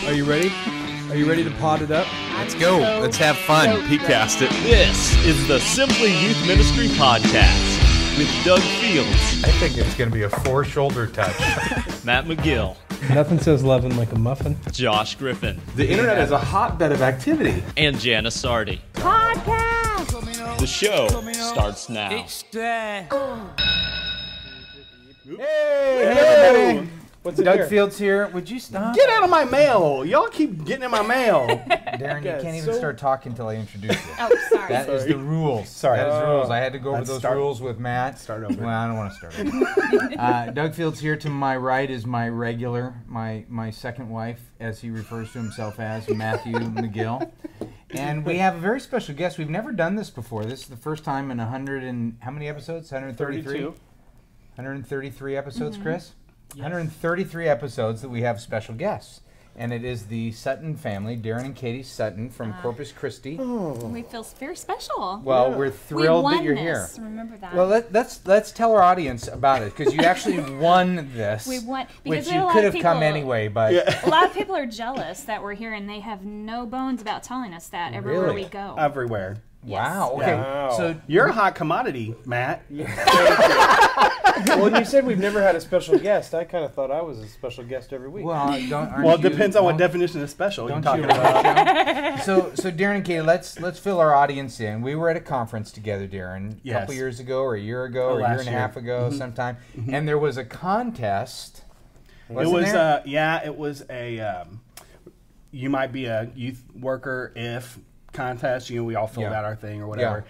Are you ready? Are you ready to pot it up? Let's go. Let's have fun. Peatcast it. This is the Simply Youth Ministry Podcast with Doug Fields, I think it's going to be a four-shoulder touch. Matt McGill, Nothing says loving like a muffin. Josh Griffin, The internet is a hotbed of activity. and Jana Sardi. Podcast. The show starts now. Hey, everybody. What's it Doug here? Fields here. Would you stop? Get out of my mail. Y'all keep getting in my mail. Darren, you Okay, can't even so- start talking until I introduce you. Oh, sorry. That is the rules. Sorry. That is the rules. I had to go over Let's those start- rules with Matt. start over. Well, I don't want to start over. Doug Fields here. To my right is my regular, my second wife, as he refers to himself as, Matthew McGill. And we have a very special guest. We've never done this before. This is the first time in 100 and how many episodes? 133? 32. 133 episodes, Chris? 133 episodes that we have special guests. And it is the Sutton family, Darren and Katie Sutton from Corpus Christi. We feel very special. Well, we're we thrilled won that you're this. here. Remember that. Well, let's tell our audience about it, because you actually won this. We won which because we had you a lot could of have come people- anyway, but a lot of people are jealous that we're here, and they have no bones about telling us that everywhere Really? we go. Everywhere. wow. Okay, Wow. so You're a hot commodity, Matt. Well, when you said we've never had a special guest, I kind of thought I was a special guest every week. well, aren't Well, it you- depends on what don't- definition of special you're Don't talking you about. run a show? So Darren and Katie, let's fill our audience in. We were at a conference together, Darren, a Yes. couple years ago, or a year ago, or a year last and a year. half ago, sometime, and there was a contest. It Wasn't was, there? it was a, you might be a youth worker if contest. You know, we all filled Yeah. out our thing or whatever.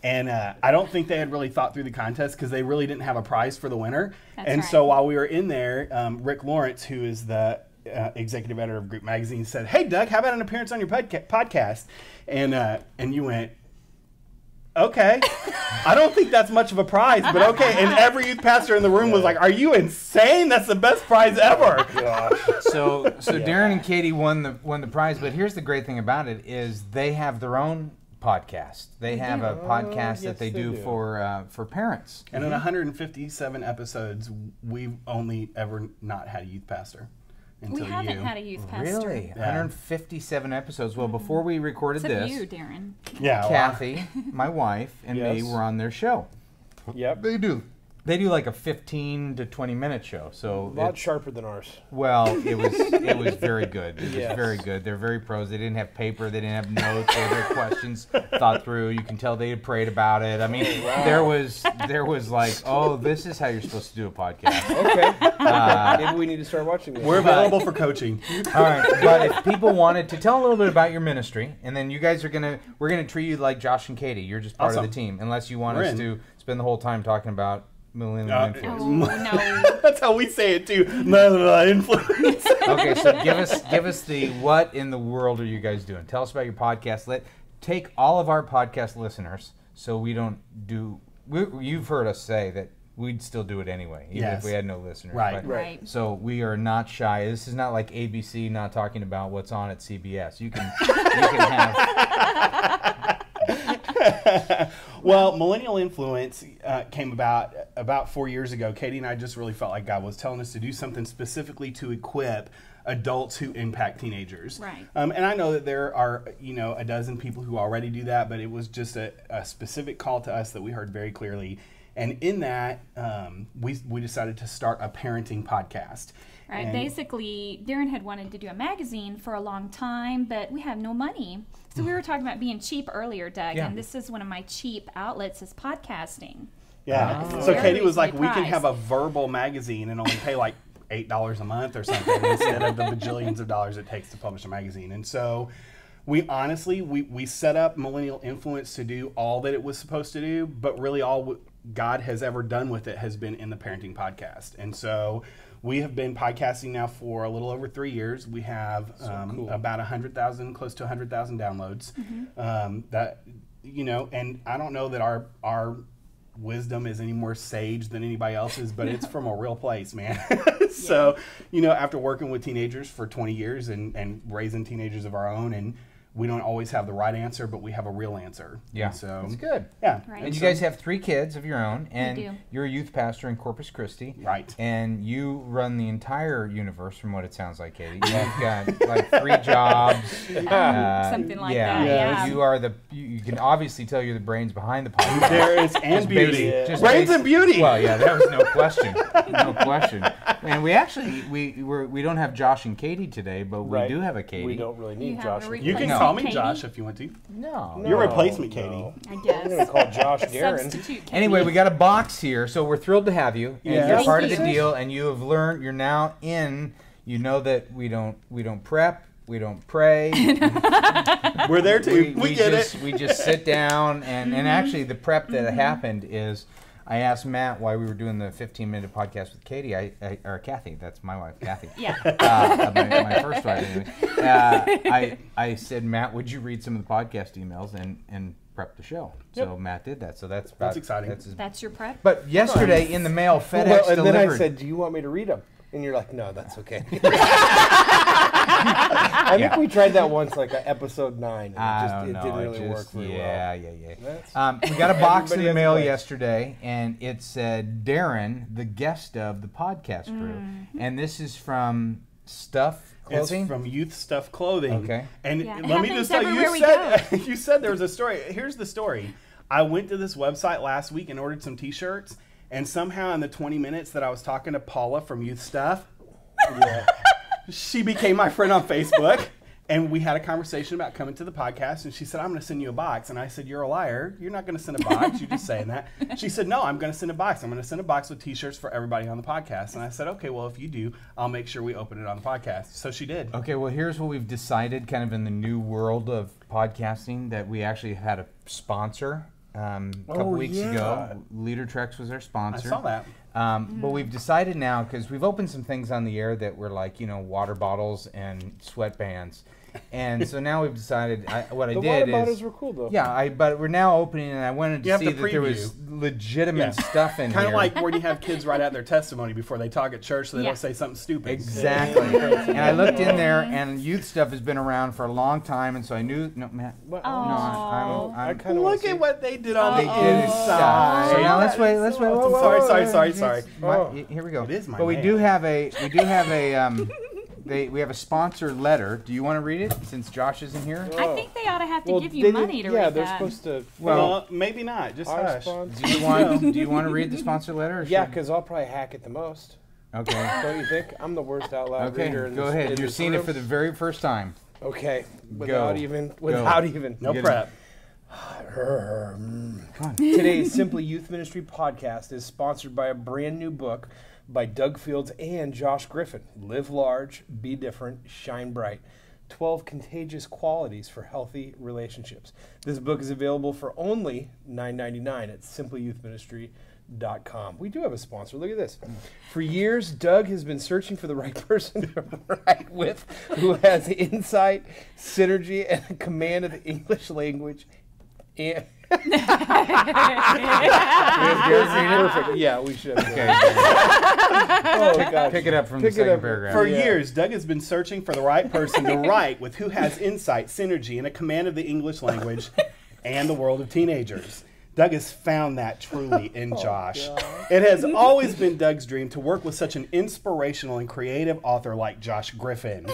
And I don't think they had really thought through the contest because they really didn't have a prize for the winner. That's and right. so while we were in there, Rick Lawrence, who is the executive editor of Group Magazine, said, "Hey, Doug, how about an appearance on your podcast?" And you went, "Okay." I don't think that's much of a prize, but okay. And every youth pastor in the room was like, "Are you insane? That's the best prize ever." So Darren and Katie won the prize, but here's the great thing about it is they have their own podcast. They have a podcast yes, that they they do do. for parents. And in 157 episodes, we've only ever not had a youth pastor we until haven't you. had a youth pastor. Really? Yeah. 157 episodes. Well, before we recorded Except this, you, Darren. Yeah, well, Kathy, my wife, and me Yes. were on their show. Yep. They do like a 15 to 20 minute show. So A lot it- sharper than ours. well, it was very good. It was Yes. very good. They're very pros. They didn't have paper. They didn't have notes or their questions thought through. You can tell they had prayed about it. I mean, there was like, oh, this is how you're supposed to do a podcast. Okay. Maybe we need to start watching this. we're available for coaching. All right, but if people wanted to tell a little bit about your ministry, and then you guys we're gonna treat you like Josh and Katie. You're just part of Awesome. the team, unless you want We're us in. to spend the whole time talking about millennial Uh, influence. Oh, no. That's how we say it too. No, influence. Okay, so give us the what in the world are you guys doing? Tell us about your podcast. Take all of our podcast listeners, so we don't do. You've heard us say that we'd still do it anyway, even Yes. if we had no listeners. Right. But- Right. So we are not shy. This is not like ABC not talking about what's on at CBS. You can have. Well, Millennial Influence came about 4 years ago. Katie and I just really felt like God was telling us to do something specifically to equip adults who impact teenagers. Right. And I know that there are, a dozen people who already do that, but it was just a specific call to us that we heard very clearly. And in that, we decided to start a parenting podcast. Right. And- Basically, Darren had wanted to do a magazine for a long time, but we have no money. So we were talking about being cheap earlier, Doug, Yeah. and this is one of my cheap outlets is podcasting. Yeah. Oh. So Very Katie was like, reasonably we can have a priced. verbal magazine and only pay like $8 a month or something instead of the bajillions of dollars it takes to publish a magazine. And so we honestly, we set up Millennial Influence to do all that it was supposed to do, but really all God has ever done with it has been in the parenting podcast. And so we have been podcasting now for a little over 3 years. We have cool. about 100,000, close to 100,000 downloads. And I don't know that our wisdom is any more sage than anybody else's, but it's from a real place, man. So, after working with teenagers for 20 years and raising teenagers of our own, and we don't always have the right answer, but we have a real answer. Yeah, And so that's good. Yeah. Right. And you guys have 3 kids of your own, and do. you're a youth pastor in Corpus Christi. Right. And you run the entire universe, from what it sounds like, Katie. You've got like 3 jobs. Something like that, yeah. You are you can obviously tell you're the brains behind the podcast. There is and beauty. Just Brains and beauty. Well, yeah, that was no question. No question. And we actually, we don't have Josh and Katie today, but we Right. do have a Katie. We don't really need have Josh. a and You can No. call me Katie? Josh if you want to. No. Your No, replacement, Katie. no. I I'm going to guess. call Josh Darren. Substitute. Katie. Anyway, we got a box here, so we're thrilled to have you. And Yeah. you're Thank part of you. the deal, and you have learned. You're now in. You know that we don't prep, we don't pray. We're there too. We get just, it. We just sit down, and actually the prep that happened is, I asked Matt why we were doing the 15-minute podcast with Katie, or Kathy. That's my wife, Kathy. Yeah. My first wife, anyway. I said, Matt, would you read some of the podcast emails and prep the show? So Matt did that. So that's exciting. That's your prep? But yesterday in the mail, FedEx Well, and delivered. then I said, do you want me to read them? And you're like, no, that's okay. I think we tried that once, like episode 9. And it didn't really work very well. Yeah. That's- We got a box in Everybody the has a mail place. yesterday, and it said Darren, the guest of the podcast crew. And this is from Stuff Clothing. It's from Youth Stuff Clothing. Okay. And Yeah. let me Happens just tell you, everywhere we you said there was a story. Here's the story. I went to this website last week and ordered some T-shirts, and somehow in the 20 minutes that I was talking to Paula from Youth Stuff, she became my friend on Facebook. And we had a conversation about coming to the podcast, and she said, I'm going to send you a box. And I said, you're a liar. You're not going to send a box. You're just saying that. She said, no, I'm going to send a box. I'm going to send a box with T-shirts for everybody on the podcast. And I said, okay, well, if you do, I'll make sure we open it on the podcast. So she did. Okay, well, here's what we've decided kind of in the new world of podcasting, that we actually had a sponsor a couple weeks ago. Leader Trex was our I sponsor. saw that. But we've decided now, because we've opened some things on the air that were like, water bottles and sweatbands. And so now we've decided, what I The did water is... bottles were cool, though. Yeah, but we're now opening, and I wanted You to have see to that there was preview. legitimate Yeah. stuff in Kind here. of like when you have kids write out their testimony before they talk at church so they Yeah. don't say something stupid. Exactly. And I looked in there, and youth stuff has been around for a long time, and so I knew... No, Matt. Well, No, I'm I kind of Look at what they did on They the did inside. So now let's wait. Let's wait. Whoa, whoa, Sorry, whoa, sorry, whoa. sorry, sorry. It's my- Oh. Here we go. It is my But we mail. do have a we have a sponsor letter. Do you want to read it since Josh isn't here? I think they ought to have to Well, give they you didn't- money to yeah, read they're that. supposed to. Well, maybe not. Just Our hush. sponsor. Do you want to read the sponsor letter? Or Yeah, should- because I'll probably hack it the most. Okay. Don't you think? I'm the worst out loud Okay. reader. In Go this, ahead. in You're this seeing it room. for the very first time. Okay. Without even. No Get prep. Come on. Today's Simply Youth Ministry podcast is sponsored by a brand new book by Doug Fields and Josh Griffin. Live large, be different, shine bright. 12 contagious qualities for healthy relationships. This book is available for only $9.99 at simplyyouthministry.com. We do have a sponsor. Look at this. For years, Doug has been searching for the right person to write with, who has insight, synergy, and a command of the English language. And perfect. Yeah, we should. Okay. Oh, gosh. Pick it up from Pick the it second up. paragraph. For Yeah. years, Doug has been searching for the right person to write with who has insight, synergy, and a command of the English language and the world of teenagers. Doug has found that truly in Josh. It has always been Doug's dream to work with such an inspirational and creative author like Josh Griffin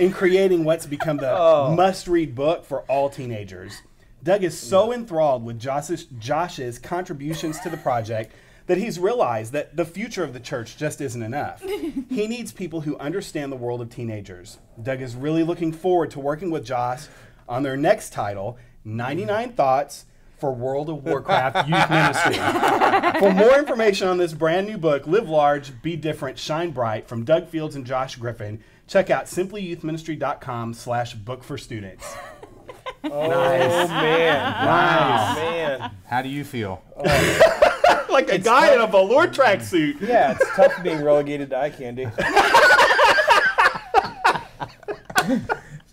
in creating what's become the must-read book for all teenagers. Doug is so enthralled with Josh's contributions to the project that he's realized that the future of the church just isn't enough. He needs people who understand the world of teenagers. Doug is really looking forward to working with Josh on their next title, 99 Thoughts for World of Warcraft Youth Ministry. For more information on this brand new book, Live Large, Be Different, Shine Bright, from Doug Fields and Josh Griffin, check out simplyyouthministry.com/book for students. Oh, Nice. man. Nice. Man. How do you feel? Like a guy in a velour tracksuit. Yeah, it's tough being relegated to eye candy.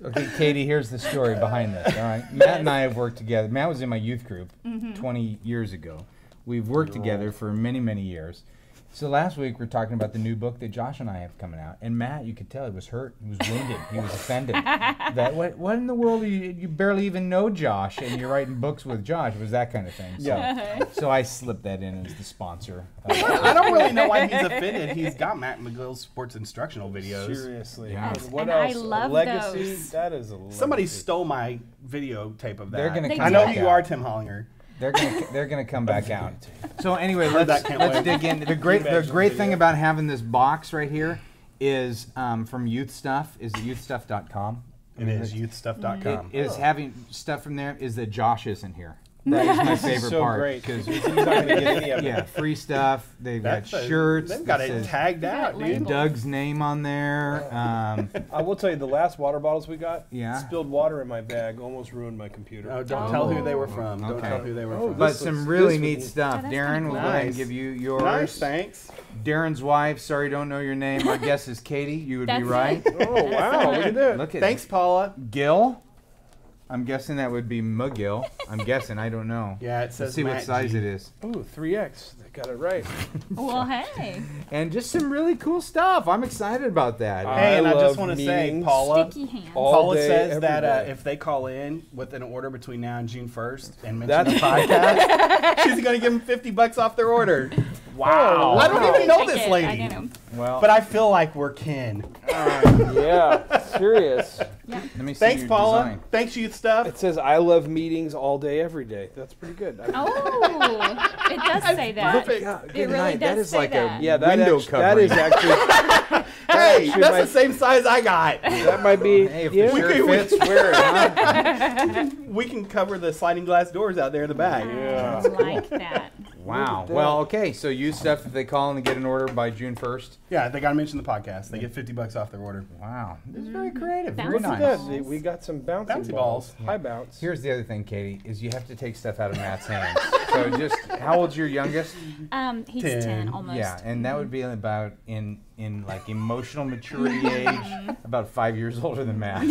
Okay, Katie, here's the story behind this. All right, Matt and I have worked together. Matt was in my youth group 20 years ago. We've worked together for many, many years. So last week we were talking about the new book that Josh and I have coming out, and Matt, you could tell he was hurt, he was wounded, he was offended. That what in the world? You barely even know Josh, and you're writing books with Josh. It was that kind of thing. So, Yeah. so I slipped that in as the sponsor. I don't really know why he's offended. He's got Matt McGill's sports instructional videos. Seriously. Yeah. And what And I else? love Legacy? those. That is a legacy. Somebody stole my videotape of that. They're gonna They come I know back who you out. are, Tim Hollinger. They're gonna come back out. So anyway, Heard let's that, can't wait. dig in. The great Imagine thing video. about having this box right here is from Youth Stuff. Is youthstuff.com. It is youthstuff.com. Is having stuff from there is that Josh isn't here. That is my favorite so part great. because He's not going to get any of it. yeah, free stuff. They've got That's shirts. They've got that it says tagged out, Got dude. labels. Doug's name on there. I will tell you, the last water bottles we got, Yeah. spilled water in my bag, almost ruined my computer. Oh, don't tell who they were from. Don't Okay. tell who they were Oh, from. But This some looks- really this neat would- stuff. Oh, that's Darren, kinda we'll cool. go ahead and Nice. give you yours. Nice, thanks. Darren's wife, sorry, don't know your name. Our guess is Katie. You would be That's right. it. Oh, wow. Look at that. Look at Thanks, Paula. Gil. I'm guessing that would be McGill. I'm guessing. I don't know. Yeah, it says Let's see what Matt size G. it is. Ooh, 3X. They got it right. Well, hey. And just some really cool stuff. I'm excited about that. Hey, and I love just want to say, meetings. Paula. Sticky hands. All Paula day, says every that day. if they call in with an order between now and June 1st and mention That's- the podcast, she's going to give them $50 off their order. Wow. I don't even know Take this it. lady. I get 'em. Well, But I feel like we're kin. Yeah, serious. Yeah. let me see Thanks, your Paula. design. Thanks, Youth Stuff. It says, I love meetings all day, every day. That's pretty good. Oh, it does say that. Perfect. Yeah, It good really night. does That is say like that. Yeah, that, Window that is actually, Hey, actually that's might- the same size I got. that might be, Hey, if yeah. the shirt could- we- fits, wear it. Huh? We can cover the sliding glass doors out there in the back. I like that. Wow. that. Well, okay. So you stuff if they call and get an order by June 1st. Yeah, they got to mention the podcast. They get $50 off their order. Wow. This is very creative. Bouncy Very Look at nice. that. We got some bouncy, Bouncy balls. balls. High bounce. Here's the other thing, Katie, is you have to take stuff out of Matt's hands. So just, how old's your youngest? He's 10. 10 almost. Yeah, and that would be about in like emotional maturity age, about 5 years older than Matt.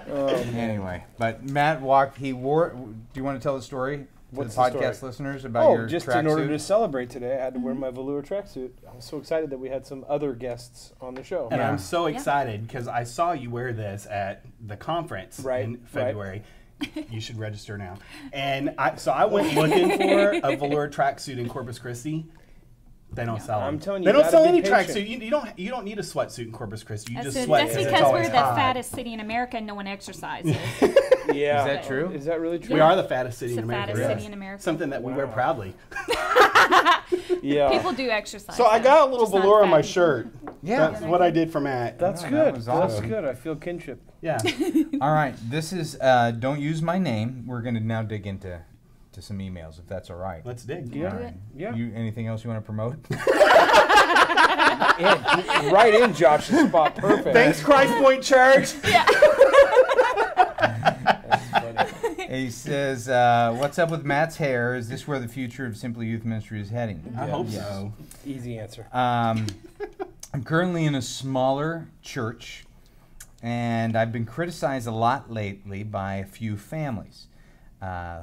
Anyway, but Matt walked. He wore. Do you want to tell the story to What's the the podcast story? listeners about your Just in order to tracksuit? celebrate today, I had to wear my velour tracksuit. I was so excited that we had some other guests on the show. And Yeah. I'm so Yeah. excited because I saw you wear this at the conference Right, in right. February. You should register now. And I went looking for a velour tracksuit in Corpus Christi. They don't sell them. I'm telling you, they you don't gotta sell be any patient. tracksuit. You don't need a sweatsuit in Corpus Christi. You That's, just it. sweat That's 'cause it's because we're always the hot. fattest city in America and no one exercises. Yeah. Is that true? Is that really true? We are the fattest city It's in the America. fattest yes. city in America. Something that we wear proudly. Yeah. People do exercise. So I though, got a little just not velour on my fat people. shirt. Yeah. That's what I did for Matt. That's Yeah, good. that was That's awesome. good. I feel kinship. Yeah. All right. This is. Don't use my name. We're going to now dig into some emails, if that's all right. Let's dig. Yeah. All right. Yeah. You anything else you want to promote? Right in Josh's spot. Perfect. Thanks, Christ Point Church. He says, "What's up with Matt's hair? Is this where the future of Simply Youth Ministry is heading?" I hope Yes. so. Easy answer. I'm currently in a smaller church, and I've been criticized a lot lately by a few families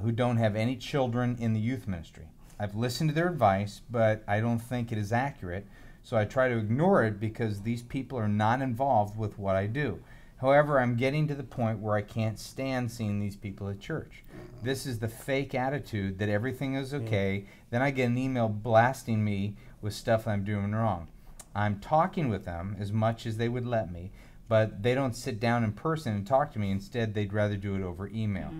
who don't have any children in the youth ministry. I've listened to their advice, but I don't think it is accurate, so I try to ignore it because these people are not involved with what I do. However, I'm getting to the point where I can't stand seeing these people at church. This is the fake attitude that everything is okay. Then I get an email blasting me with stuff I'm doing wrong. I'm talking with them as much as they would let me, but they don't sit down in person and talk to me. Instead, they'd rather do it over email.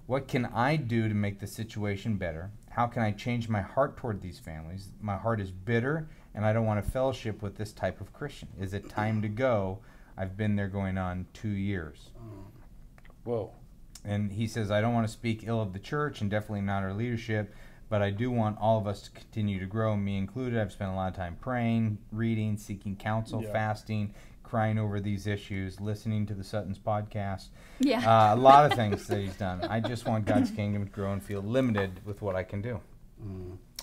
What can I do to make the situation better? How can I change my heart toward these families? My heart is bitter, and I don't want to fellowship with this type of Christian. Is it time to go? I've been there going on 2 years. Whoa. And he says, I don't want to speak ill of the church and definitely not our leadership, but I do want all of us to continue to grow, me included. I've spent a lot of time praying, reading, seeking counsel, Yeah. fasting, crying over these issues, listening to the Sutton's podcast. Yeah. A lot of things that he's done. I just want God's kingdom to grow and feel limited with what I can do.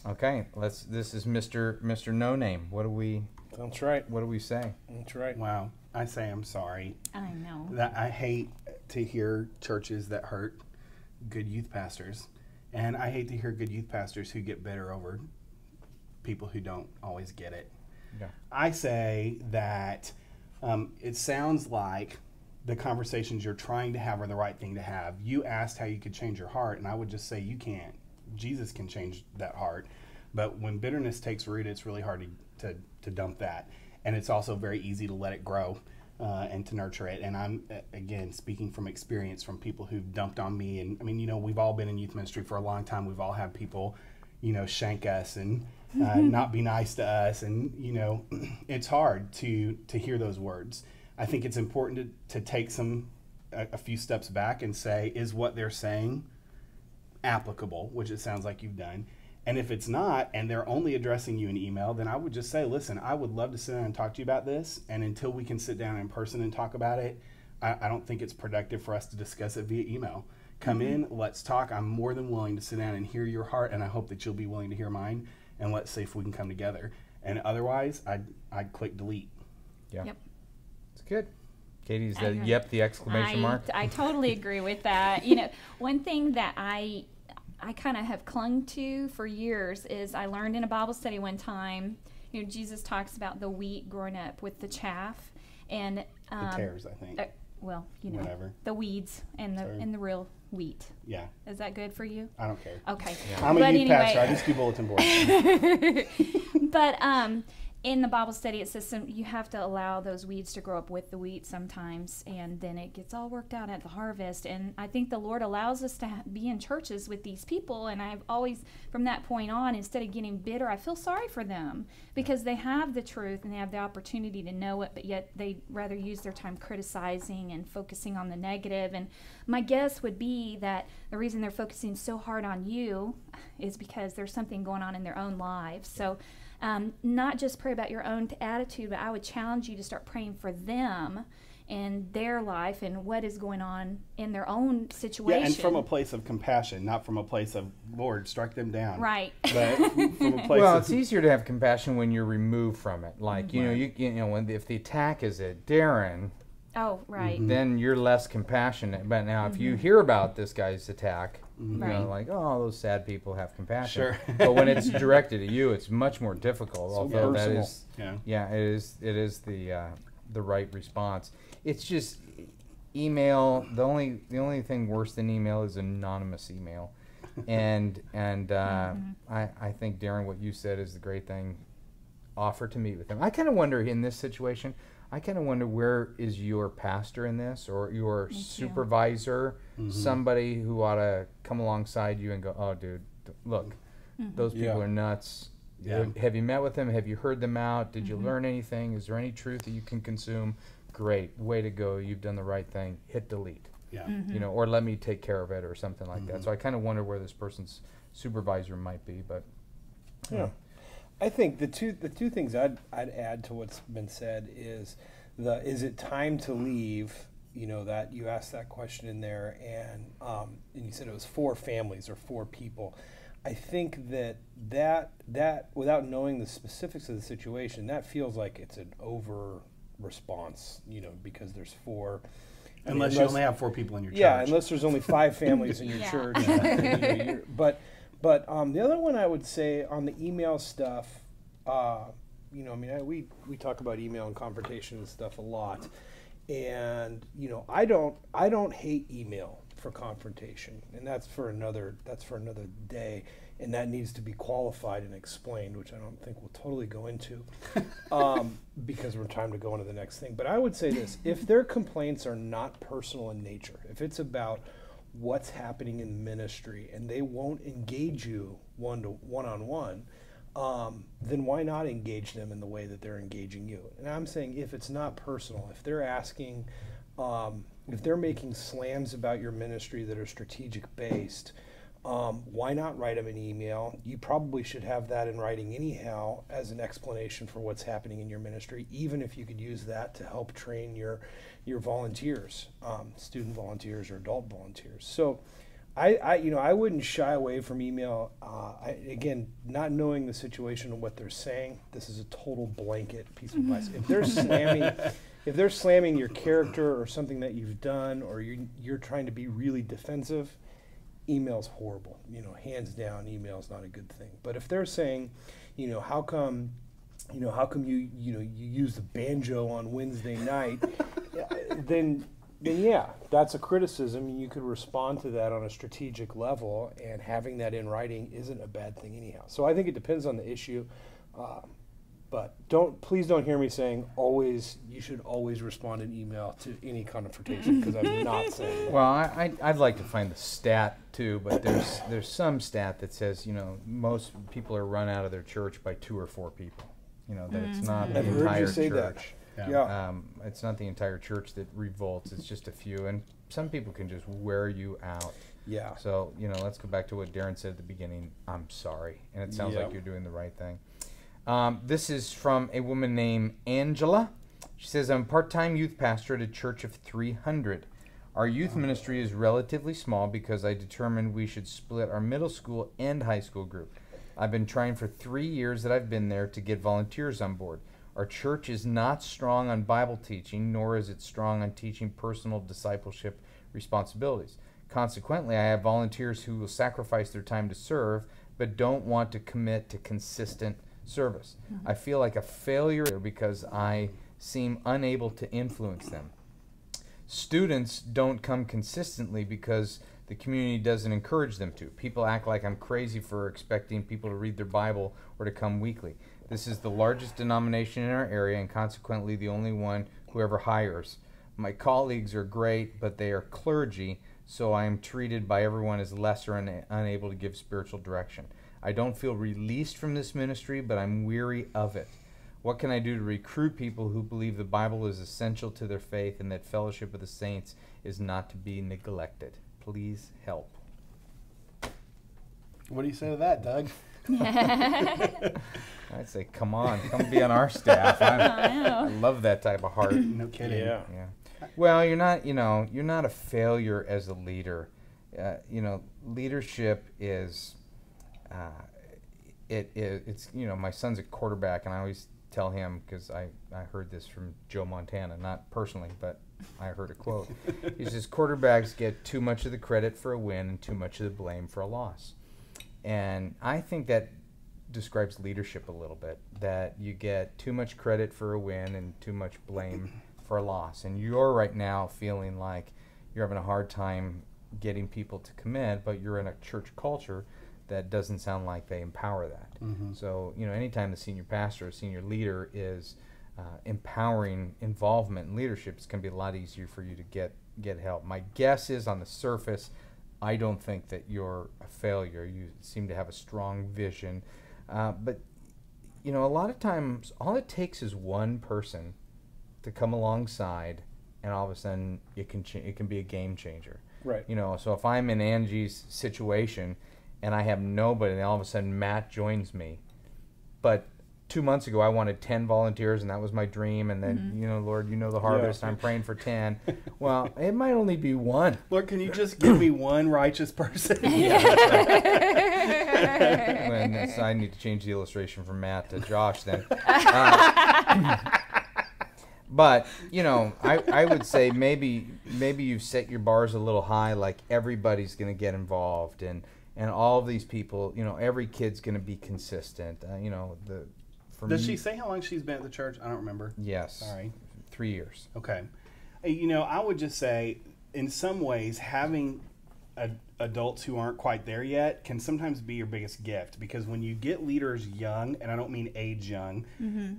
Okay, this is Mr. No Name. What do we That's right. say? That's right. Wow. I say I'm sorry. I know. That I hate to hear churches that hurt good youth pastors. And I hate to hear good youth pastors who get bitter over people who don't always get it. Yeah. I say that it sounds like the conversations you're trying to have are the right thing to have. You asked how you could change your heart, and I would just say you can't. Jesus can change that heart. But when bitterness takes root, it's really hard to dump that. And it's also very easy to let it grow and to nurture it. And I'm, again, speaking from experience from people who've dumped on me. And I mean, you know, we've all been in youth ministry for a long time. We've all had people, you know, shank us and not be nice to us. And, you know, it's hard to hear those words. I think it's important to take a few steps back and say, is what they're saying applicable, which it sounds like you've done. And if it's not, and they're only addressing you in email, then I would just say, listen, I would love to sit down and talk to you about this. And until we can sit down in person and talk about it, I don't think it's productive for us to discuss it via email. Come in, let's talk. I'm more than willing to sit down and hear your heart, and I hope that you'll be willing to hear mine. And let's see if we can come together. And otherwise, I'd click delete. Yeah. Yep. It's good. Katie's I the agree. yep, the exclamation mark. I totally agree with that. You know, one thing that I kind of have clung to for years is I learned in a Bible study one time, you know, Jesus talks about the wheat growing up with the chaff and The tares, I think. well, you know, Whatever. the weeds and Sorry. the real wheat. Yeah, Is that good for you? I don't care. Okay. I'm a But youth pastor. I anyway, just do bulletin boards. but in the Bible study, it says you have to allow those weeds to grow up with the wheat sometimes, and then it gets all worked out at the harvest. And I think the Lord allows us to be in churches with these people, and I've always, from that point on, instead of getting bitter, I feel sorry for them because they have the truth and they have the opportunity to know it, but yet they rather use their time criticizing and focusing on the negative. And my guess would be that the reason they're focusing so hard on you is because there's something going on in their own lives. So not just pray about your own attitude, but I would challenge you to start praying for them and their life and what is going on in their own situation. Yeah, and from a place of compassion, not from a place of, Lord, strike them down. Right. But from a place Well, of, it's easier to have compassion when you're removed from it. Like you know, when if the attack is at Darren, Oh, right. then you're less compassionate. But now, if you hear about this guy's attack, you Right. know, like, oh, those sad people have compassion. Sure. But when it's directed at you, it's much more difficult. although that personal. is, yeah. it is the right response. It's just email. The only thing worse than email is anonymous email, and I think, Darren, what you said is the great thing. Offer to meet with them. I kind of wonder in this situation. I kind of wonder, where is your pastor in this, or your supervisor, somebody who ought to come alongside you and go, oh, dude, look, those people are nuts. Yeah. Have you met with them? Have you heard them out? Did you learn anything? Is there any truth that you can consume? Great, way to go. You've done the right thing. Hit delete. Yeah. You know, or let me take care of it, or something like that. So I kind of wonder where this person's supervisor might be, but Yeah. I think the two things I'd add to what's been said is is it time to leave? You know, that you asked that question in there, and you said it was 4 families or 4 people. I think that without knowing the specifics of the situation, that feels like it's an over response. You know, because there's 4. I mean, Unless you only have 4 people in your church. Yeah, unless there's only 5 families in your Yeah. church. But the other one I would say on the email stuff, you know, I mean, we talk about email and confrontation and stuff a lot, and you know, I don't hate email for confrontation, and that's for another day, and that needs to be qualified and explained, which I don't think we'll totally go into, because we're time to go into the next thing. But I would say this: if their complaints are not personal in nature, if it's about what's happening in ministry and they won't engage you one-on-one, then why not engage them in the way that they're engaging you? And I'm saying, if it's not personal, if they're asking, if they're making slams about your ministry that are strategic based, why not write them an email? You probably should have that in writing anyhow as an explanation for what's happening in your ministry, even if you could use that to help train your volunteers, student volunteers or adult volunteers. So I wouldn't shy away from email. Again, not knowing the situation and what they're saying, this is a total blanket piece of advice. If they're slamming your character or something that you've done, or you're trying to be really defensive, email's horrible. You know, hands down, email's not a good thing. But if they're saying, how come you use the banjo on Wednesday night? then yeah, that's a criticism, and you could respond to that on a strategic level, and having that in writing isn't a bad thing anyhow. So I think it depends on the issue, but please don't hear me saying you should always respond in email to any confrontation, because I'm not saying that. Well, I'd like to find the stat too, but there's some stat that says most people are run out of their church by 2 or 4 people. That it's not the I've heard entire you say church. that. Yeah. It's not the entire church that revolts. It's just a few, and some people can just wear you out. Yeah. So let's go back to what Darren said at the beginning. I'm sorry, and it sounds like you're doing the right thing. This is from a woman named Angela. She says, I'm a part-time youth pastor at a church of 300. Our youth ministry is relatively small because I determined we should split our middle school and high school group. I've been trying for 3 years that I've been there to get volunteers on board. Our church is not strong on Bible teaching, nor is it strong on teaching personal discipleship responsibilities. Consequently, I have volunteers who will sacrifice their time to serve, but don't want to commit to consistent service. I feel like a failure because I seem unable to influence them. Students don't come consistently because the community doesn't encourage them to. People act like I'm crazy for expecting people to read their Bible or to come weekly. This is the largest denomination in our area and consequently the only one who ever hires. My colleagues are great, but they are clergy, so I am treated by everyone as lesser and unable to give spiritual direction. I don't feel released from this ministry, but I'm weary of it. What can I do to recruit people who believe the Bible is essential to their faith and that fellowship of the saints is not to be neglected? Please help. What do you say to that, Doug? I'd say, come be on our staff. I love that type of heart. No kidding. Yeah. Well, you're not a failure as a leader. Leadership is, it's my son's a quarterback, and I always tell him, because I heard this from Joe Montana, not personally, but I heard a quote. He says, quarterbacks get too much of the credit for a win and too much of the blame for a loss. And I think that describes leadership a little bit, that you get too much credit for a win and too much blame for a loss. And you're right now feeling like you're having a hard time getting people to commit, but you're in a church culture that doesn't sound like they empower that. Mm-hmm. So, anytime the senior pastor or senior leader is empowering involvement in leadership, it's going to be a lot easier for you to get help. My guess is, on the surface, I don't think that you're a failure. You seem to have a strong vision. But, a lot of times, all it takes is one person to come alongside, and all of a sudden, it can be a game changer. Right. So if I'm in Angie's situation, and I have nobody, and all of a sudden Matt joins me, but 2 months ago I wanted 10 volunteers, and that was my dream, and then, Lord, the harvest, I'm praying for 10. Well, it might only be one. Lord, can you just give me one righteous person? I need to change the illustration from Matt to Josh then. But, I would say maybe you've set your bars a little high, like everybody's going to get involved, and all of these people, every kid's going to be consistent. Does she say how long she's been at the church? I don't remember. Yes. Sorry. 3 years. Okay. I would just say, in some ways, having adults who aren't quite there yet can sometimes be your biggest gift, because when you get leaders young, and I don't mean age young,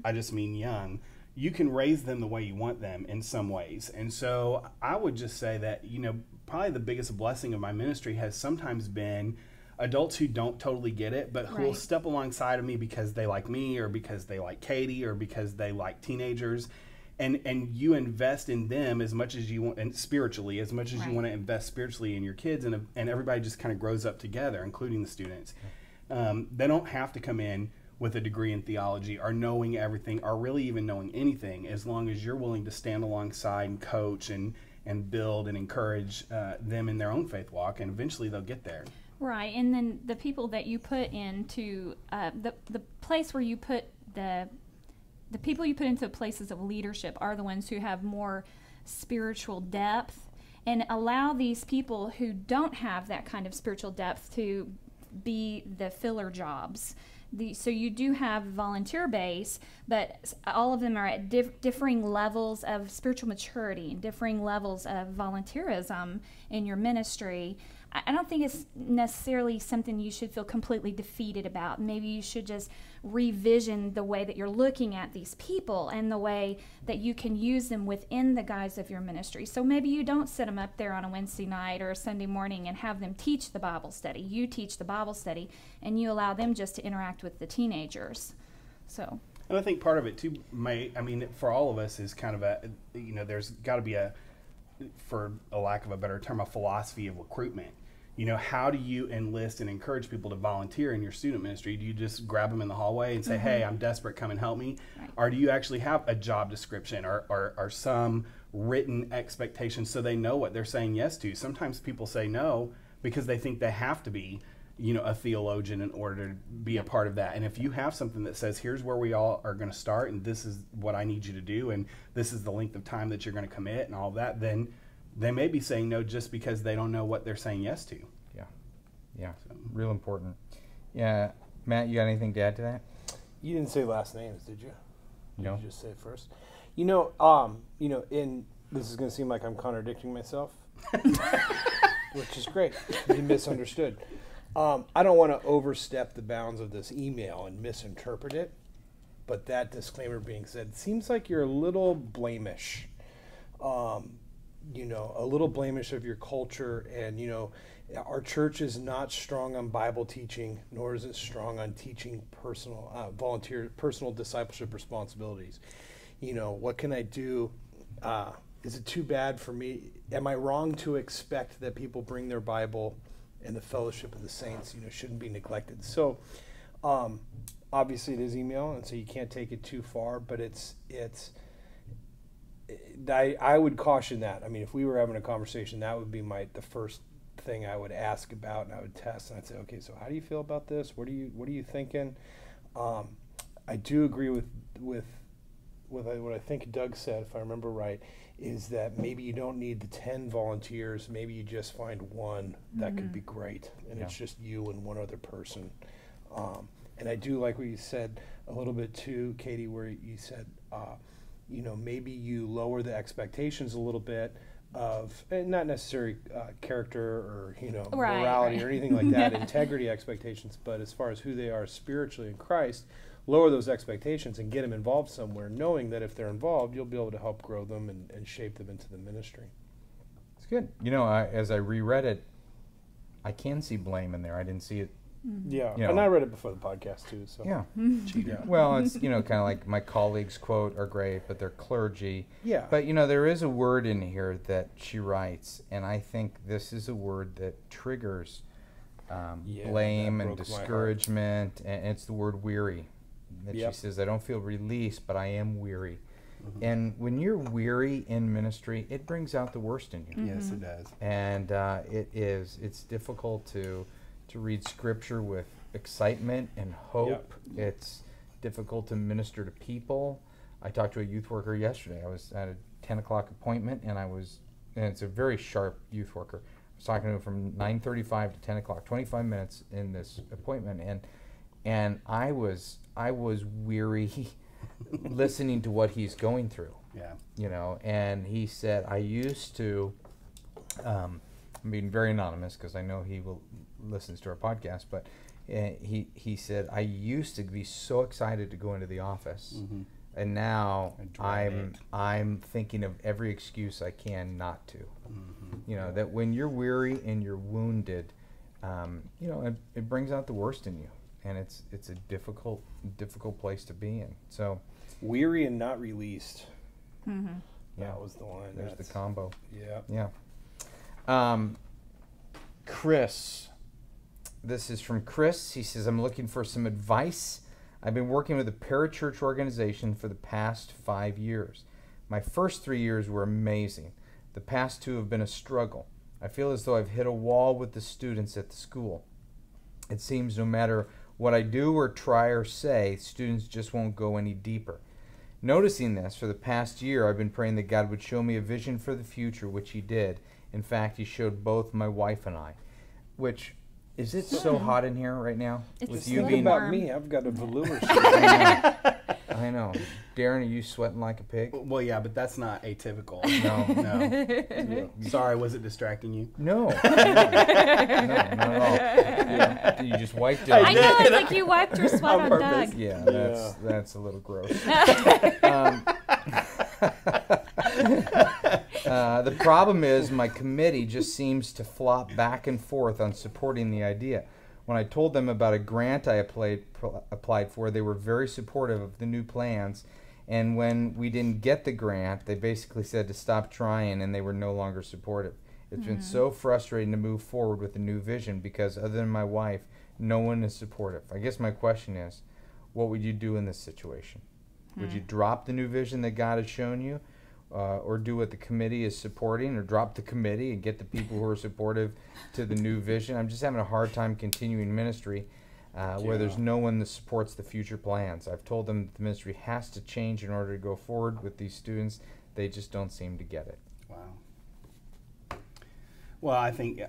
I just mean young, you can raise them the way you want them in some ways. And so I would just say that, probably the biggest blessing of my ministry has sometimes been adults who don't totally get it, but who will step alongside of me because they like me, or because they like Katie, or because they like teenagers. And you invest in them as much as you want, and spiritually, as much as you want to invest spiritually in your kids, and everybody just kind of grows up together, including the students. They don't have to come in with a degree in theology or knowing everything, or really even knowing anything, as long as you're willing to stand alongside and coach and build and encourage them in their own faith walk, and eventually they'll get there. Right, and then the people that you put into the place where you put the people you put into places of leadership are the ones who have more spiritual depth, and allow these people who don't have that kind of spiritual depth to be the filler jobs. So you do have volunteer base, but all of them are at differing levels of spiritual maturity and differing levels of volunteerism in your ministry. I don't think it's necessarily something you should feel completely defeated about. Maybe you should just revision the way that you're looking at these people and the way that you can use them within the guise of your ministry. So maybe you don't sit them up there on a Wednesday night or a Sunday morning and have them teach the Bible study. You teach the Bible study and you allow them just to interact with the teenagers. So. And I think part of it too, for all of us is kind of there's got to be for a lack of a better term, a philosophy of recruitment. How do you enlist and encourage people to volunteer in your student ministry? Do you just grab them in the hallway and say, hey, I'm desperate, come and help me? Right. Or do you actually have a job description or some written expectations so they know what they're saying yes to? Sometimes people say no because they think they have to be, a theologian in order to be a part of that. And if you have something that says, here's where we all are going to start and this is what I need you to do and this is the length of time that you're going to commit and all that, then they may be saying no just because they don't know what they're saying yes to. Yeah, real important. Yeah, Matt, you got anything to add to that? You didn't say last names, did you? No. Did you just say it first? This is going to seem like I'm contradicting myself, which is great. You misunderstood. I don't want to overstep the bounds of this email and misinterpret it, but that disclaimer being said, it seems like you're a little blamish. A little blamish of your culture, and our church is not strong on Bible teaching, nor is it strong on teaching personal discipleship responsibilities. What can I do? Is it too bad for me? Am I wrong to expect that people bring their Bible and the fellowship of the saints, shouldn't be neglected? So, obviously it is email, and so you can't take it too far, but I would caution that. If we were having a conversation, that would be the first thing I would ask about, and I would test, and I'd say, okay, so how do you feel about this? What are you thinking? I do agree with what I think Doug said, if I remember right, is that maybe you don't need the 10 volunteers. Maybe you just find one that could be great, and it's just you and one other person. And I do like what you said a little bit too, Katie, where you said, maybe you lower the expectations a little bit of, and not necessarily character or morality or anything like that, integrity expectations, but as far as who they are spiritually in Christ, lower those expectations and get them involved somewhere, knowing that if they're involved, you'll be able to help grow them and shape them into the ministry. It's good. As I reread it, I can see blame in there. I didn't see it. Yeah, and I read it before the podcast too. So yeah. Well, it's kind of like my colleagues' quote are great, but they're clergy. Yeah. But there is a word in here that she writes, and I think this is a word that triggers blame and discouragement, and it's the word weary. That she says, I don't feel released, but I am weary. Mm-hmm. And when you're weary in ministry, it brings out the worst in you. Mm-hmm. Yes, it does. And it's difficult to read Scripture with excitement and hope. Yep. It's difficult to minister to people. I talked to a youth worker yesterday. I was at a 10 o'clock appointment, and it's a very sharp youth worker. I was talking to him from 9:35 to 10 o'clock, 25 minutes in this appointment, and I was weary listening to what he's going through. Yeah. And he said, I used to, I'm being very anonymous because I know he listens to our podcast, but he said, I used to be so excited to go into the office, and now I'm thinking of every excuse I can not to. That when you're weary and you're wounded, it brings out the worst in you. And it's a difficult place to be in. So, weary and not released. Mm-hmm. That was the line. There's the combo. Yeah. Chris, this is from Chris. He says, I'm looking for some advice. I've been working with a parachurch organization for the past 5 years. My first 3 years were amazing. The past 2 have been a struggle. I feel as though I've hit a wall with the students at the school. It seems no matter what I do or try or say, students just won't go any deeper. Noticing this, for the past year, I've been praying that God would show me a vision for the future, which He did. In fact, He showed both my wife and I, which Is it so hot in here right now? It's With just you Think being, about warm. me. I've got a velour suit. I know. Darren, are you sweating like a pig? Well, yeah, but that's not atypical. No. No. Sorry, was it distracting you? No. No, not at all. Yeah. You just wiped it. I know, it's like you wiped your sweat on purpose. Doug. Yeah, that's a little gross. The problem is my committee just seems to flop back and forth on supporting the idea. When I told them about a grant I applied for, they were very supportive of the new plans. And when we didn't get the grant, they basically said to stop trying, and they were no longer supportive. It's been so frustrating to move forward with a new vision because other than my wife, no one is supportive. I guess my question is, what would you do in this situation? Would you drop the new vision that God has shown you, or do what the committee is supporting, or drop the committee and get the people who are supportive to the new vision? I'm just having a hard time continuing ministry where there's no one that supports the future plans. I've told them the ministry has to change in order to go forward with these students. They just don't seem to get it. Wow. Well, I think,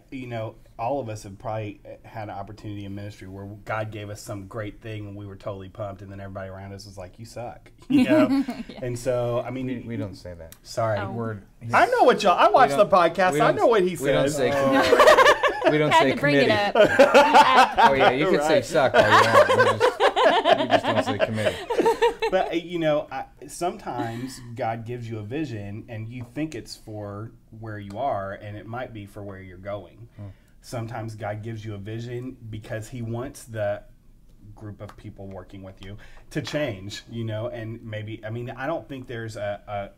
all of us have probably had an opportunity in ministry where God gave us some great thing and we were totally pumped, and then everybody around us was like, you suck. And so, I mean, We don't say that. sorry. Oh. Word. I know what y'all, I watch we the don't- podcast. we I don't- know what he We don't says. say we don't Had say to bring it committee. up. Oh yeah, you could say Right. suck all you want. We just don't say committee. But sometimes God gives you a vision and you think it's for where you are, and it might be for where you're going. Sometimes God gives you a vision because he wants the group of people working with you to change, and maybe, I don't think there's a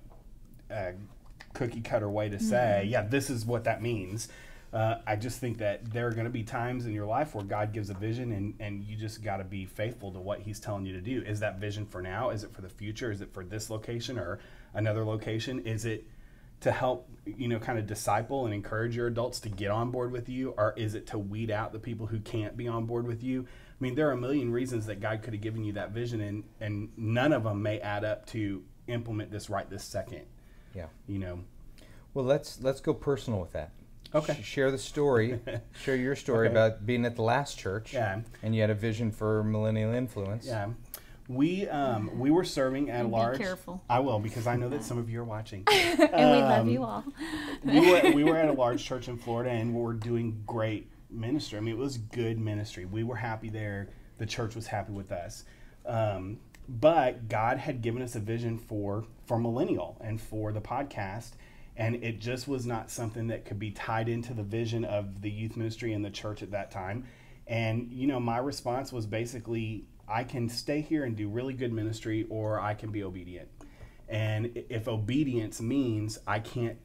cookie cutter way to say, yeah, this is what that means. I just think that there are going to be times in your life where God gives a vision, and you just got to be faithful to what he's telling you to do. Is that vision for now? Is it for the future? Is it for this location or another location? Is it to help, kind of disciple and encourage your adults to get on board with you? Or is it to weed out the people who can't be on board with you? I mean, there are a million reasons that God could have given you that vision, and none of them may add up to implement this right this second. Yeah. Well, let's go personal with that. Okay. Share the story. Share your story about being at the last church. Yeah. And you had a vision for millennial influence. Yeah. We were serving at a Be large. careful. I will, because I know that some of you are watching. And we love you all. we were at a large church in Florida, and we were doing great ministry. I mean, it was good ministry. We were happy there. The church was happy with us. But God had given us a vision for Millennial and for the podcast, and it just was not something that could be tied into the vision of the youth ministry and the church at that time. And, my response was basically, I can stay here and do really good ministry, or I can be obedient. And if obedience means I can't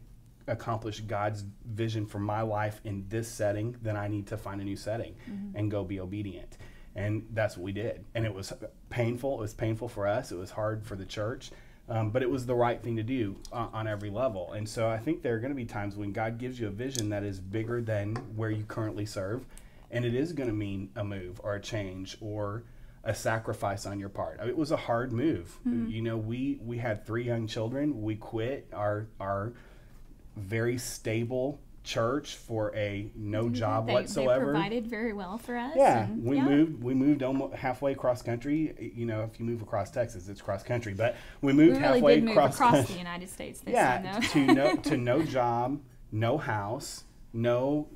accomplish God's vision for my life in this setting, then I need to find a new setting and go be obedient. And that's what we did. And it was painful. It was painful for us. It was hard for the church. But it was the right thing to do on every level. And so I think there are going to be times when God gives you a vision that is bigger than where you currently serve. And it is going to mean a move or a change or a sacrifice on your part. It was a hard move. We had 3 young children. We quit our very stable church for a no job whatsoever. They provided very well for us. Yeah, and, we moved almost halfway across country. If you move across Texas, it's cross country. But we moved we really halfway did move across across the United States this time, though. to no job, no house, no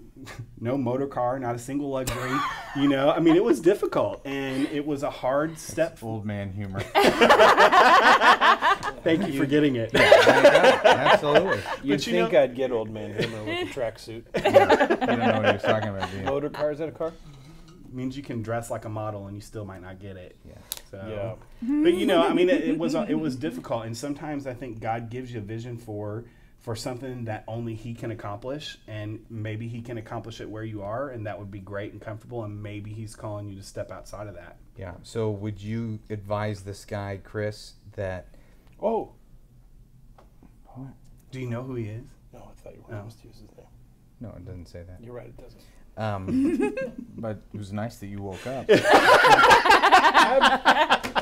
motor car, not a single luxury. It was difficult, and it was a hard step. Old man humor. Thank you for getting it. Absolutely. You'd think I'd get old man humor with a tracksuit. I don't know what he was talking about. Dean. Motor car, is that a car? Means you can dress like a model and you still might not get it. Yeah. So, but it was difficult, and sometimes I think God gives you a vision for something that only he can accomplish, and maybe he can accomplish it where you are, and that would be great and comfortable, and maybe he's calling you to step outside of that. Yeah. So would you advise this guy, Chris, that... Oh. Do you know who he is? No, I thought you were supposed to use his name. No, it doesn't say that. You're right, it doesn't. But it was nice that you woke up.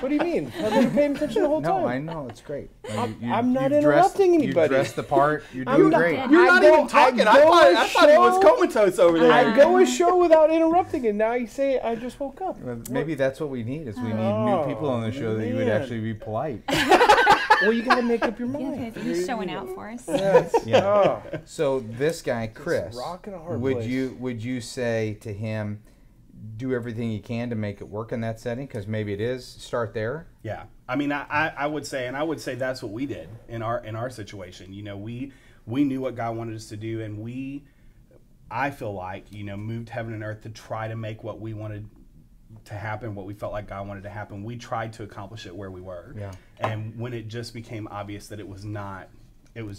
What do you mean? I've been paying attention the whole time. No, I know. It's great. I'm not you've interrupting You anybody. dressed the part. You're I'm doing not- great. You're not I even go- talking. I I go thought, a I thought he was show- comatose over there. I go a show without interrupting, and now you say I just woke up. Well, maybe that's what we need. Is we need Oh, new people on the show that you would man. actually be polite. Well, you got to make up your Yeah, mind. he's showing out for us. Yes. Yeah. Oh. So this guy, Chris, rock and a hard would place. you say to him, do everything you can to make it work in that setting? Because maybe it is. Start there. Yeah, I mean, I would say, and I would say that's what we did in our situation. You know, we knew what God wanted us to do, and I feel like, moved heaven and earth to try to make what we wanted to happen, what we felt like God wanted to happen. We tried to accomplish it where we were. Yeah. And when it just became obvious that it was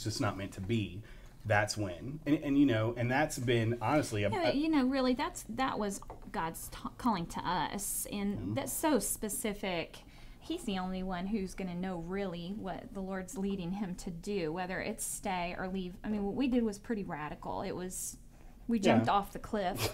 just not meant to be, that's when. And that's been honestly Really, that was God's calling to us, and that's so specific. He's the only one who's going to know really what the Lord's leading him to do, whether it's stay or leave. I mean, what we did was pretty radical. We jumped off the cliff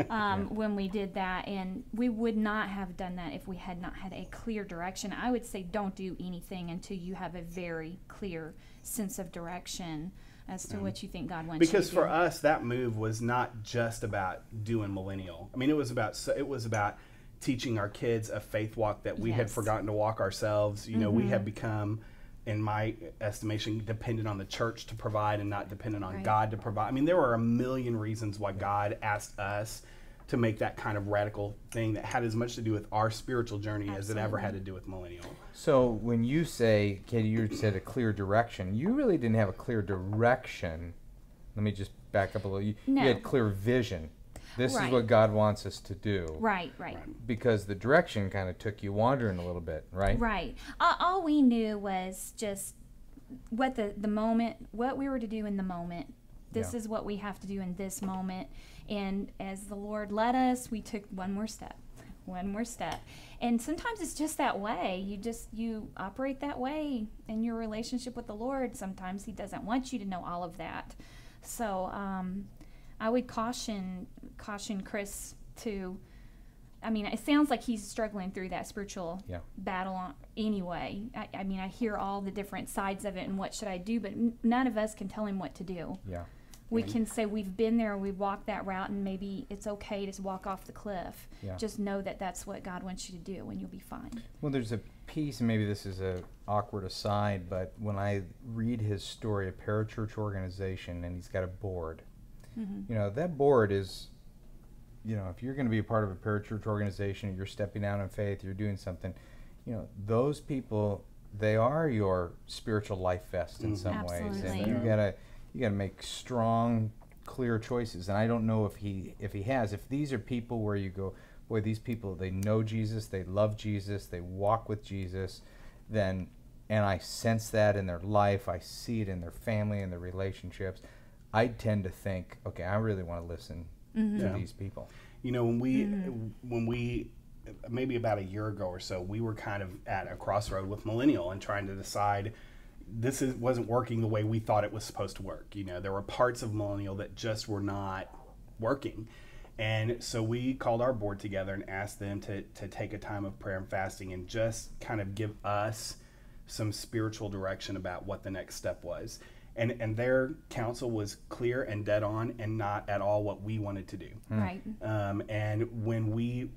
when we did that, and we would not have done that if we had not had a clear direction. I would say don't do anything until you have a very clear sense of direction as to what you think God wants you to do. because for us, that move was not just about doing millennial. I mean, it was about teaching our kids a faith walk that we had Yes. forgotten to walk ourselves. We had become, in my estimation, dependent on the church to provide and not dependent on Right. God to provide. I mean, there were a million reasons why God asked us to make that kind of radical thing that had as much to do with our spiritual journey as it ever had to do with millennial. So when you say, Katie, you said a clear direction. You really didn't have a clear direction. Let me just back up a little. You had clear vision. This is Right. what God wants us to do. Right. Because the direction kind of took you wandering a little bit, right? Right. All we knew was just what the moment, what we were to do in the moment. This Yeah. is what we have to do in this moment. And as the Lord led us, we took one more step. And sometimes it's just that way. You operate that way in your relationship with the Lord. Sometimes He doesn't want you to know all of that. So I would caution Chris to. I mean, it sounds like he's struggling through that spiritual battle anyway. I mean, I hear all the different sides of it and what should I do, but none of us can tell him what to do. Yeah. We can say we've been there, we've walked that route, and maybe it's okay to walk off the cliff. Yeah. Just know that that's what God wants you to do, and you'll be fine. Well, there's a piece, and maybe this is a awkward aside, but when I read his story, a parachurch organization, and he's got a board. Mm-hmm. That board is, if you're going to be a part of a parachurch organization, you're stepping out in faith, you're doing something, those people, they are your spiritual life vest in some ways. Absolutely. And you gotta make strong, clear choices. And I don't know if he has. If these are people where you go, boy, these people, they know Jesus, they love Jesus, they walk with Jesus, and I sense that in their life, I see it in their family and their relationships, I tend to think, okay, I really want to listen to these people. When we maybe about a year ago or so, we were kind of at a crossroad with millennial and trying to decide wasn't working the way we thought it was supposed to work. There were parts of millennial that just were not working. And so we called our board together and asked them to take a time of prayer and fasting and just kind of give us some spiritual direction about what the next step was. And their counsel was clear and dead on and not at all what we wanted to do. Right. And when we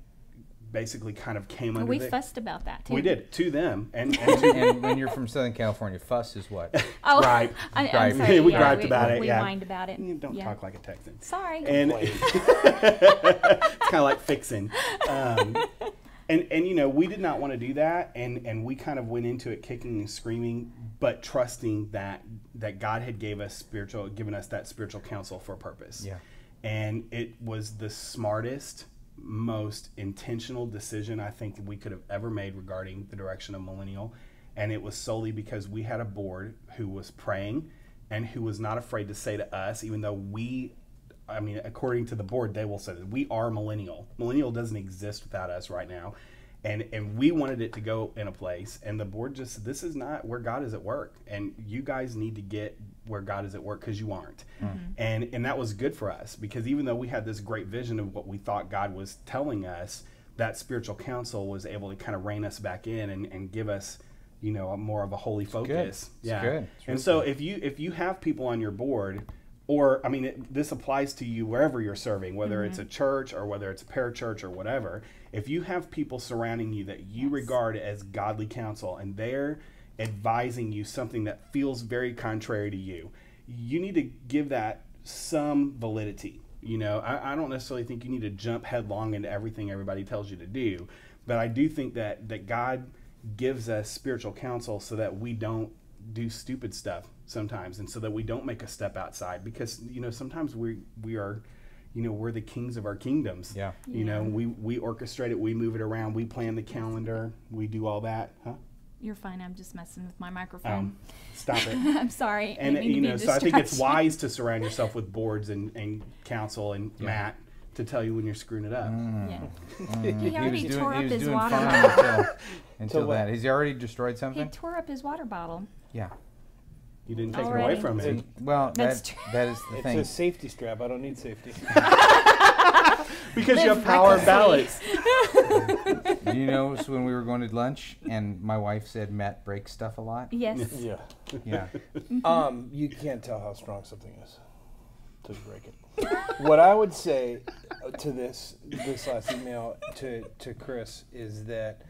basically kind of came under We fussed about that, too. We did, to them. And And when you're from Southern California, fuss is what? Oh, Gripe. I'm Gripe. sorry. We yeah, griped about it, We yeah. whined about it. You don't Yeah. talk like a Texan. Sorry. And it's kind of like fixing. And we did not want to do that, and we kind of went into it kicking and screaming, but trusting that God had given us that spiritual counsel for a purpose. Yeah. And it was the smartest, most intentional decision I think we could have ever made regarding the direction of millennial. And it was solely because we had a board who was praying and who was not afraid to say to us, even though according to the board, they will say that we are millennial. Millennial doesn't exist without us right now. And we wanted it to go in a place, and the board just, this is not where God is at work. And you guys need to get where God is at work, because you aren't. And that was good for us, because even though we had this great vision of what we thought God was telling us, that spiritual counsel was able to kind of rein us back in and give us, you know, a more of a holy focus. It's good. It's And really so good. if you have people on your board, or I mean, this applies to you wherever you're serving, whether it's a church or whether it's a parachurch or whatever. If you have people surrounding you that you regard as godly counsel, and they're advising you something that feels very contrary to you, you need to give that some validity. You know, I don't necessarily think you need to jump headlong into everything everybody tells you to do, but I do think that God gives us spiritual counsel so that we don't do stupid stuff sometimes, and so that we don't make a step outside, because, you know, sometimes we are, you know, we're the kings of our kingdoms. Yeah. You know, we orchestrate it, we move it around, we plan the calendar, we do all that. Huh? You're fine. I'm just messing with my microphone. Stop it. I'm sorry. And I didn't mean you to know, be a so I think it's distraction. wise to surround yourself with boards and counsel and Matt to tell you when you're screwing it up. Yeah. He already tore up his water fine bottle. until what? that. Has he already destroyed He something? tore up his water bottle. Yeah. You didn't take it Already. away from him. Well, That's that, true. that is the It's thing. a safety strap. I don't need safety. Because you Live have power of recklessly. balance. Do you notice when we were going to lunch and my wife said Matt breaks stuff a lot? Yes. Yeah. Yeah. You can't tell how strong something is till you break it. What I would say to this last email to Chris is that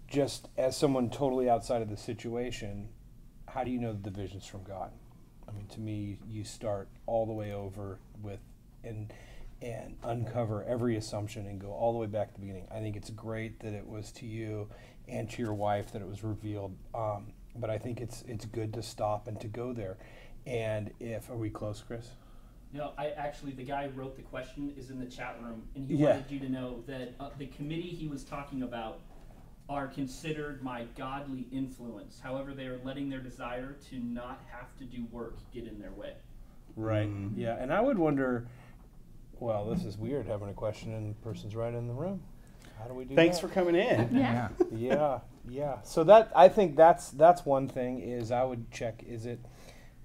just as someone totally outside of the situation, how do you know the vision's from God? I mean, to me, you start all the way over with and uncover every assumption and go all the way back to the beginning. I think it's great that it was to you and to your wife that it was revealed, but I think it's good to stop and to go there. And are we close, Chris? No, the guy who wrote the question is in the chat room, and he Yeah. wanted you to know that the committee he was talking about are considered my godly influence. However, they are letting their desire to not have to do work get in their way. Right. Yeah, and I would wonder, well, this is weird having a question and the person's right in the room. How do we do Thanks that? for coming in. Yeah. Yeah. So that, I think that's one thing is I would check, is it,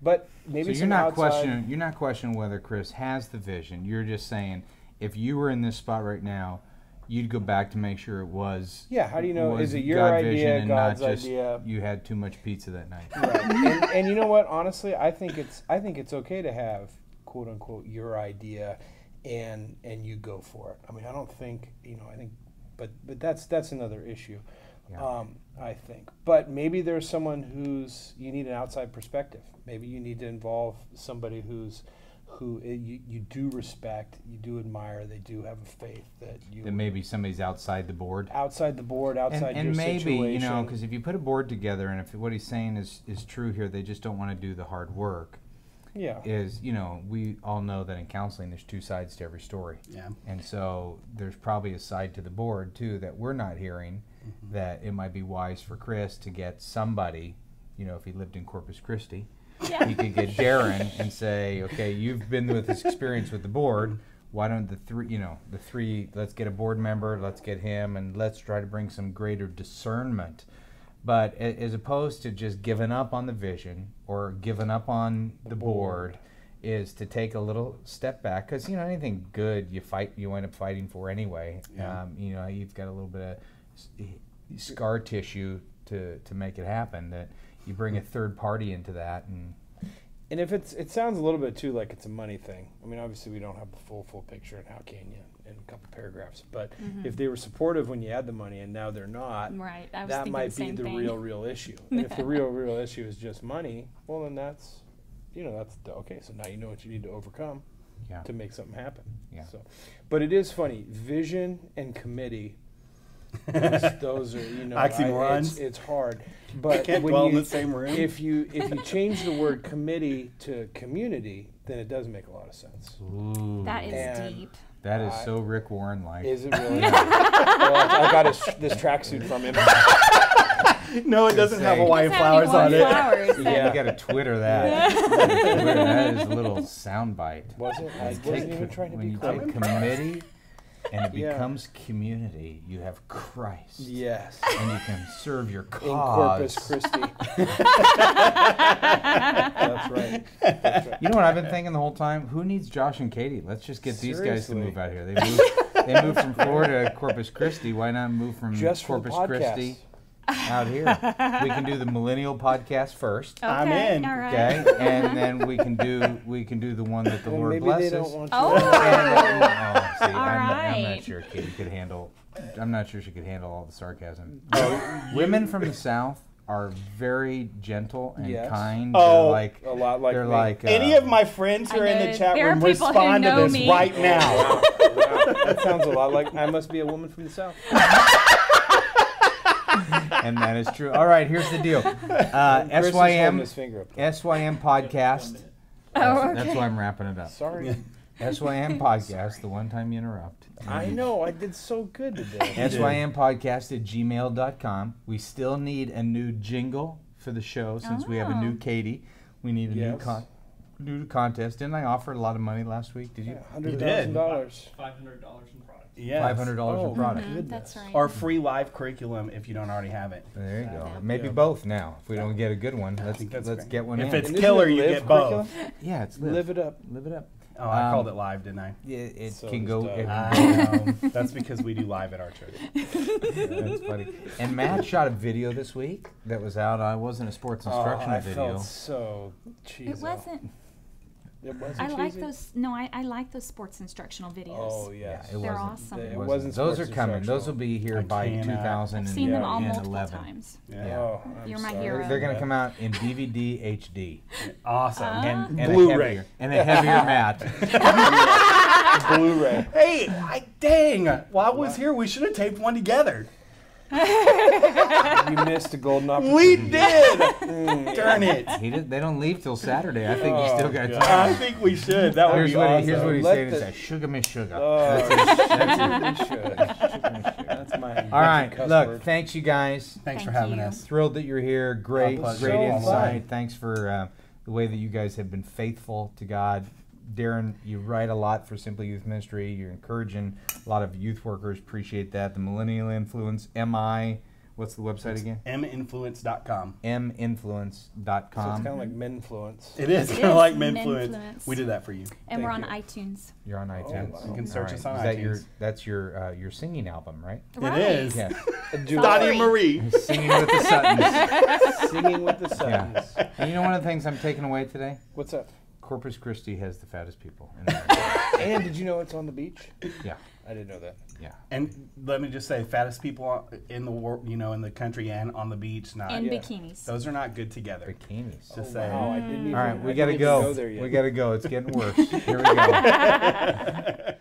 but maybe So you're some not outside- you're not questioning whether Chris has the vision. You're just saying if you were in this spot right now, you'd go back to make sure it was. Yeah, how do you know, was is it your God idea, vision and God's not just idea? you had too much pizza that night. Right. and you know what? Honestly, I think it's okay to have quote unquote your idea, and you go for it. I mean, I don't think but that's another issue. Yeah. I think, but maybe there's someone you need an outside perspective. Maybe you need to involve somebody who you do respect, you do admire, they do have a faith that you That maybe somebody's outside the board. outside the board, outside and your maybe situation. because if you put a board together and if what he's saying is true here, they just don't want to do the hard work. yeah, We all know that in counseling there's two sides to every story. Yeah. And so there's probably a side to the board too that we're not hearing, that it might be wise for Chris to get somebody, if he lived in Corpus Christi, Yeah. he could get Darren and say, okay, you've been with this experience with the board. Why don't the three, let's get a board member, let's get him, and let's try to bring some greater discernment. But as opposed to just giving up on the vision or giving up on the board, is to take a little step back, because anything good you wind up fighting for anyway. Yeah. You've got a little bit of scar tissue to make it happen. That you bring a third party into that, and if it sounds a little bit too like it's a money thing. I mean, obviously we don't have the full picture, and how can you in a couple paragraphs? But if they were supportive when you had the money and now they're not, Right. I was that thinking might the same be the thing. real issue. And if the real issue is just money, well then that's okay. So now you know what you need to overcome yeah. to make something happen. Yeah. So, but it is funny, vision and committee. those are Oxymorons. it's hard, but Can't when dwell in the same room. if you change the word committee to community, then it does make a lot of sense. Ooh, That is And- deep. that is so Rick Warren like. Is it really? Well, I got this tracksuit from him. No, it doesn't have Say- Hawaiian It's flowers on having it. flowers. Yeah. You got to Twitter that. That is a little soundbite. Was it? I wasn't even trying to when be you quick. take committee and it Yeah. becomes community. You have Christ. Yes. And you can serve your In cause. Corpus Christi. That's right. That's right. You know what I've been thinking the whole time? Who needs Josh and Katie? Let's just get these guys to Seriously. move out here. They moved from Florida to Corpus Christi. Why not move from Just for the Corpus Christi out here? We can do the Millennial podcast first. Okay, I'm in. All right. Okay, and then we can do the one that the Well, Lord maybe blesses. they don't want you. Oh. See, I'm not right. sure Katie could handle. I'm not sure she could handle all the sarcasm. Women from the South are very gentle and Yes. kind. Oh. They're like A lot like they're me. like Any of my friends who I are in know. the chat There are room people who respond to know this me. right now. Wow. That sounds a lot like I must be a woman from the South. and that is true. All right, here's the deal. Chris is holding SYM his finger up. SYM podcast. Oh, okay. That's why I'm wrapping it up. Sorry. SYM podcast. The one time you interrupt. I know. I did so good today. SYMpodcast@gmail.com. We still need a new jingle for the show since we have a new Oh. Katie. We need a new Yes. new contest. Didn't I offer a lot of money last week? Did you? $100,000. $500 in product. Yes. $500 Oh, in product. That's right. Or free live curriculum if you don't already have it. There you go. Yeah. Maybe both now. If we don't get a good one, let's think that's let's great. get one If in. it's And isn't killer, it you live get both. curriculum? Yeah, it's Live it up. Live it up. Oh, I called Um, it live, didn't I? It So can does go. Doug. It I can know. That's because we do live at our church. go. That's funny. And Matt shot a video this week that was out. I wasn't a sports instructional I video. felt so cheesy. It wasn't. It wasn't I like cheesy? those. No, I like those sports instructional videos. Oh yes. Yeah, it They're wasn't. awesome. It It wasn't Those are sports coming. Those will instructional. be here I by cannot. 2011. I've seen them all multiple times. Yeah. Oh, I'm You're my sorry. hero. They're going to come out in DVD HD Awesome. and Blu-ray. a heavier mat. Blu-ray. Hey, dang. While I was here, we should have taped one together. You missed a golden We opportunity. did. Darn it. They don't leave till Saturday. I think you Oh, still got God. time. I think we should. That would Here's be what, awesome. here's what he's Let saying. the- It's like, sugar me sugar. Oh, That's it. you should. That's my All right. cuss Look, word. thanks, you guys. Thanks for Thank having you. us. Thrilled that you're here. Great, pleasure. great So insight. fun. Thanks for the way that you guys have been faithful to God. Darren, you write a lot for Simply Youth Ministry. You're encouraging a lot of youth workers. Appreciate that. The Millennial Influence, MI. What's the website again? minfluence.com. minfluence.com. So it's kind of like Menfluence. It is It kind of is like Minfluence. Menfluence. We did that for you. And we're on Thank iTunes. You're on iTunes. wow. You can search All us on Is that iTunes. that's your singing album, right? Right. It is. Yeah. Dottie and Marie. Singing with the Suttons. Singing with the Yeah. Suttons. And you know one of the things I'm taking away today? What's up? Corpus Christi has the fattest people. In the And did you know it's on the beach? yeah. I didn't know that. Yeah. And let me just say, fattest people in the world, in the country and on the beach, not And Yeah. bikinis. those are not good together. Bikinis. Just Oh, saying. wow, I didn't even, All right, I we got to didn't even go. there yet. We got to go. It's getting worse. Here we go.